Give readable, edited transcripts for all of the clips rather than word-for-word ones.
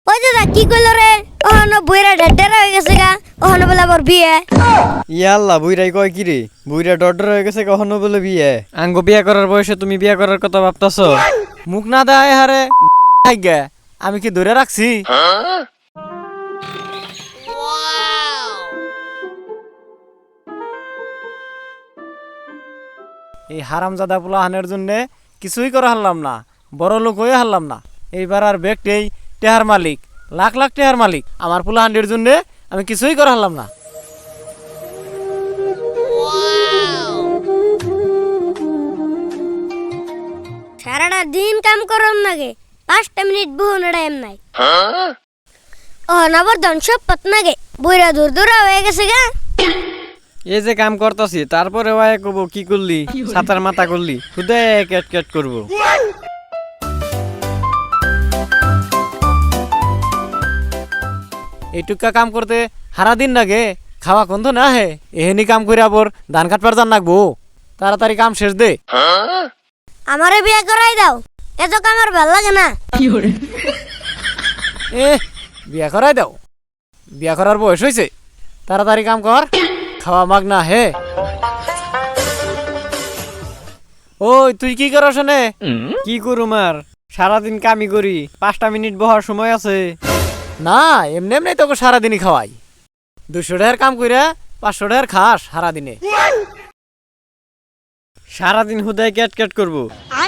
ওই দাদা কি কইল রে ওহনো বুইরা ডেডেরা হয়ে গেছে গা ওহনো বলে আবার বিয়ে ইয়াল্লা বুইরাই কয় কি রে বুইরা ডডর হয়ে গেছে কখনো বলে বিয়ে আঙ্গ বিয়ে করার বয়সে তুমি বিয়ে করার কথা ভাবতাছ মুখ না দেয় হারে গে আমি কি ধরে রাখছি এই হারামজাদা পোলাহানের জন্য কিছুই করে হারলাম না বড় লোক হয়ে হারলাম না এইবার আর ব্যক্তি টেহার মালিক লাখ লাখ টেহার মালিক আমার পোলাহানের জন্য আমি কিছুই করে হারলাম না সারাটা দিন কাম করম নাগে 5 মিনিট বহু টাইম নাই ওহনো আবার ধন সম্পদ নাগে বুইরা দূর দূর হয়ে গেছে গা এই যে কাম করতাছি তারপরে ওয়াই কব কি করলি সাতার মাথা করলি খুদে ক্যাট ক্যাট করবো এইটুকা কাম করতে হারা দিন লাগে খাওয়া কন্ধ না হে এহেনি কাম করে আবার ধান কাটবার জান লাগবো তাড়াতাড়ি কাম শেষ দে আমারে বিয়ে করাই দাও এত কামার ভাল লাগে না এ বিয়া করাই দাও বিয়া করার বয়স হয়েছে তাড়াতাড়ি কাম কর খাওয়া মাগ না হে ওই তুই কি কর শোনে কি করুম আর সারাদিন কামি করি 5 মিনিট বহার সময় আছে না এমনি এমনি তোকে সারাদিনই খাওয়াই 200 টাকার কাম কইরা 500 টাকার খাস সারাদিনে সারাদিন হুদায় ক্যাট ক্যাট করবো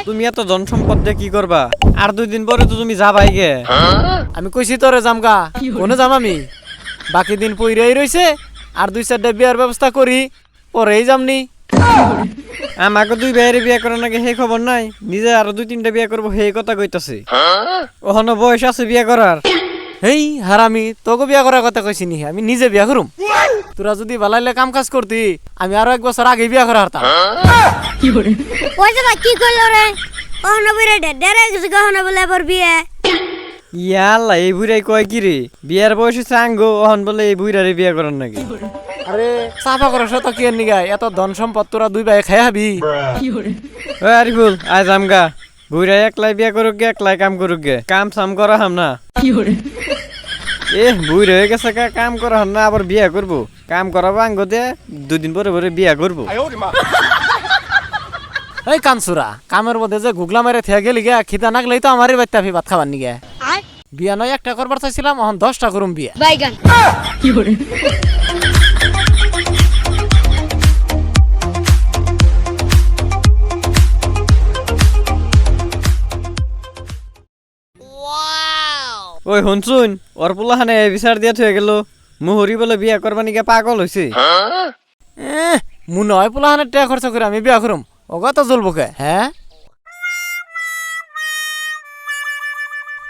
তুমি এত ধন সম্পদ দিয়ে কি করবা আর 2 দিন পরে তো তুমি যাবাই গে আমি কইছি তোরে জামগা কোনে যাম আমি বাকি দিন পইরাই রইছে আর 2-4টা বিয়ার ব্যবস্থা করি পরেই যামনি আমাকে 2 ভাইয়ের বিয়ে করার নাকি সেই খবর নাই নিজে আরো 2-3টা বিয়ে করবো সেই কথা কইতাছে ওখানে বয়স আছে বিয়ে করার হেই হারামি তোকে বিয়া করার কথা কইছি নি আমি নিজে বিয়া করুম তোরা যদি বালাইলে কাম কাজ করতি আমি আরো 1 বছর আগে বিয়া করা হারতাম ওই দাদা কি কইল রে ওহনো বুইরা ডেডেরা হয়ে গেছে গা ওহনো বলে আবার বিয়ে ইয়াল্লা এই বুড়াই কয় কি রে বিয়ার বয়স হচ্ছে আঙ্গো ওহন বলে এই বুড়ারে বিয়ে করার নাকি আরে সাফা করার সাথে কি নিগা এত ধন সম্পদ তোরা 2 ভাই খাই হাবি ওই আরিফুল আজ আমগা বুড়াই একলাই বিয়ে করুক গে একলাই কাম করুক গে কাম সাম করা হাম না বুড়ি হয়ে গেছে কাম করা হাম না আবার বিয়ে করবো কাম করাবো আঙ্গ দে 2 দিন পরে পরে বিয়ে করবো এই কানসুরা কামের মধ্যে যে গুগলা মেরে থেকে গেলি গা খিদা নাগলেই তো আমারই বাচ্চা ভাত খাবার নিগে বিয়া নয় 1টা করবার চাইছিলাম এখন 10টা করুম বিয়া বাইগান ওই শুনছুন ওর পোলাহানে বিচার দিয়া থয়ে গেল মুহুরি বলে বিয়া করবা নিকে পাগল হইছে মনে হয় পোলাহানের টাকা খরচা করে আমি বিয়া করুম ওগা তো জ্বলবো কে হ্যাঁ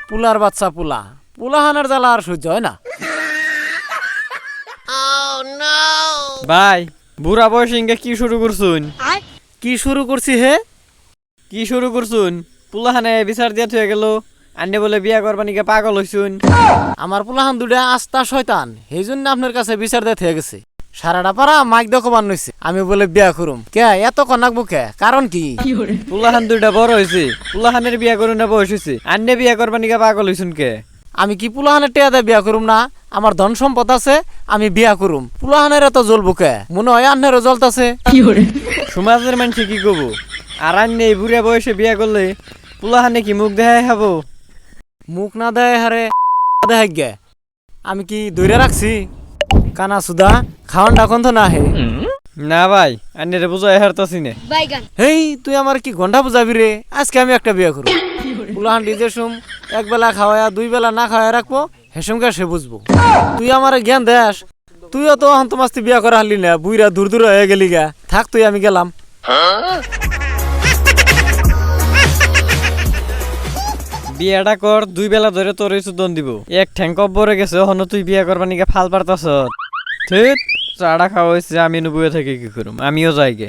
পুলার বাচ্চা পুলাহানের জ্বালা আর সহ্য হয় না ভাই বুড়া বয়সে ইনকে কি শুরু করছুন কি শুরু করছি হে কি শুরু করছুন পোলাহানে বিচার দিয়া থয়ে গেল আন্নে বলে বিয়া করবা নিকে পাগল হইছুন আমার পোলাহান 2টা আস্তা শয়তান সেই জন্য আপনার কাছে বিচার দিয়ে থেকে গেছে সারাটা পারা মাইক দেখবান নইছে আমি বলে বিয়া করুম কে এত কনাকবো কে কারণ কি পোলাহান 2টা বড় হইছে পোলাহানের বিয়া করুন না বয়স হইছে আন্নে বিয়া করবা নিকে পাগল হইছুন কে আমি কি পুলাহানের টেয়া দিয়ে বিয়া করুম না আমার ধন সম্পদ আছে আমি বিয়া করুম পুলাহানের এত জ্বলবো কে মনে হয় আন্নেরও জ্বলতাছে সমাজের মানুষ কি কব আর আন্নে এই বুড়া বয়সে বিয়া করলে পোলাহানে কি মুখ দেখায় খাবো মুখ না দেয় হারে দেখাই গে আমি কি দৈরে রাখছি কানা সুদা খাওয়ানটা এখন তো না হে না ভাই আন্নের বুঝাই হারতাছি না বাইগান হেই তুই আমার কি গন্ডা বুঝাবি রে আজকে আমি একটা বিয়া করব পুলাহান ডিজে সুম 1 বেলা খাওয়ায়া 2 বেলা না খাওয়ায়া রাখবো হেসুমকে সে বুঝবো তুই আমার জ্ঞান দেস তুইও তো এখন তোমাস্তি বিয়া করা হারলি না বুইরা দূর দূর হয়ে গেলি গা থাক তুই আমি গেলাম বিয়াটা কর 2 বেলা ধরে তোর সুদন দিব এক ঠ্যাং কব্বরে গেছে হন তুই বিয়া করবা নিকে ফাল পারতাছ ঠিক চাড়া খাওয়া হয়েছে আমি নুবুয়ে থেকে কি করুম আমিও যাই গে